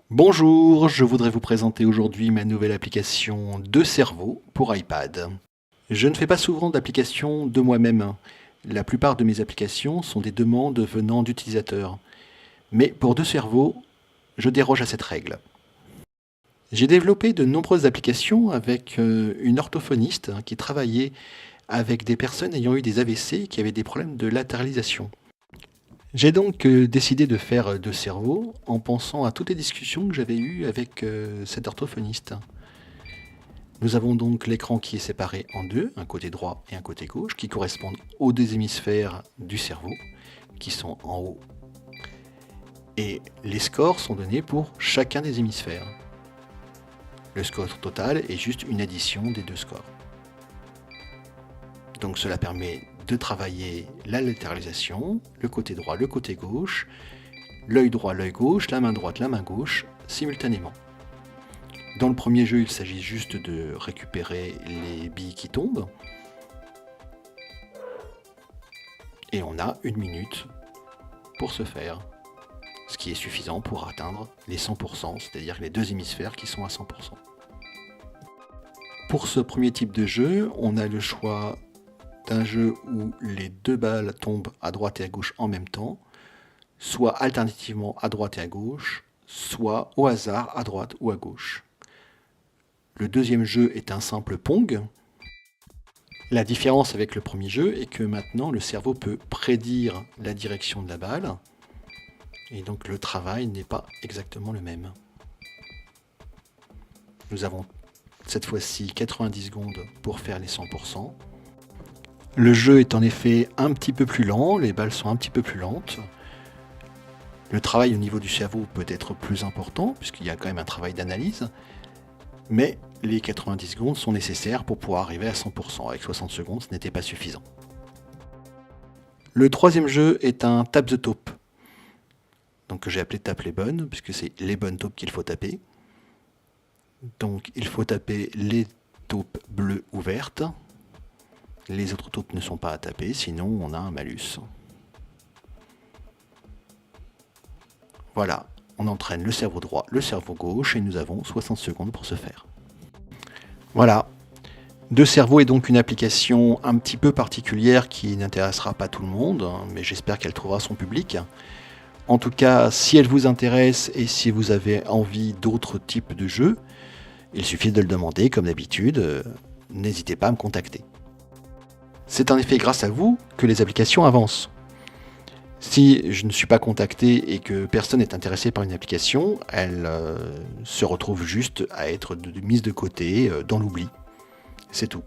Bonjour, je voudrais vous présenter aujourd'hui ma nouvelle application de cerveau pour iPad. Je ne fais pas souvent d'applications de moi-même. La plupart de mes applications sont des demandes venant d'utilisateurs. Mais pour deux cerveaux, je déroge à cette règle. J'ai développé de nombreuses applications avec une orthophoniste qui travaillait avec des personnes ayant eu des AVC qui avaient des problèmes de latéralisation. J'ai donc décidé de faire deux cerveaux en pensant à toutes les discussions que j'avais eues avec cet orthophoniste. Nous avons donc l'écran qui est séparé en deux, un côté droit et un côté gauche, qui correspondent aux deux hémisphères du cerveau, qui sont en haut. Et les scores sont donnés pour chacun des hémisphères. Le score total est juste une addition des deux scores. Donc cela permet de travailler la latéralisation, le côté droit, le côté gauche, l'œil droit, l'œil gauche, la main droite, la main gauche, simultanément. Dans le premier jeu, il s'agit juste de récupérer les billes qui tombent. Et on a 1 minute pour ce faire, ce qui est suffisant pour atteindre les 100%, c'est-à-dire les deux hémisphères qui sont à 100%. Pour ce premier type de jeu, on a le choix d'un jeu où les deux balles tombent à droite et à gauche en même temps, soit alternativement à droite et à gauche, soit au hasard à droite ou à gauche. Le deuxième jeu est un simple Pong. La différence avec le premier jeu est que maintenant le cerveau peut prédire la direction de la balle, et donc le travail n'est pas exactement le même. Nous avons cette fois-ci 90 secondes pour faire les 100%. Le jeu est en effet un petit peu plus lent, les balles sont un petit peu plus lentes. Le travail au niveau du cerveau peut être plus important, puisqu'il y a quand même un travail d'analyse, mais les 90 secondes sont nécessaires pour pouvoir arriver à 100%. Avec 60 secondes, ce n'était pas suffisant. Le troisième jeu est un Tap the Taupe, donc que j'ai appelé Tape les bonnes, puisque c'est les bonnes taupes qu'il faut taper. Donc il faut taper les taupes bleues ou vertes. Les autres taupes ne sont pas à taper, sinon on a un malus. Voilà, on entraîne le cerveau droit, le cerveau gauche, et nous avons 60 secondes pour ce faire. Voilà, Deux cerveaux est donc une application un petit peu particulière qui n'intéressera pas tout le monde, mais j'espère qu'elle trouvera son public. En tout cas, si elle vous intéresse et si vous avez envie d'autres types de jeux, il suffit de le demander, comme d'habitude, n'hésitez pas à me contacter. C'est en effet grâce à vous que les applications avancent. Si je ne suis pas contacté et que personne n'est intéressé par une application, elle se retrouve juste à être mise de côté dans l'oubli. C'est tout.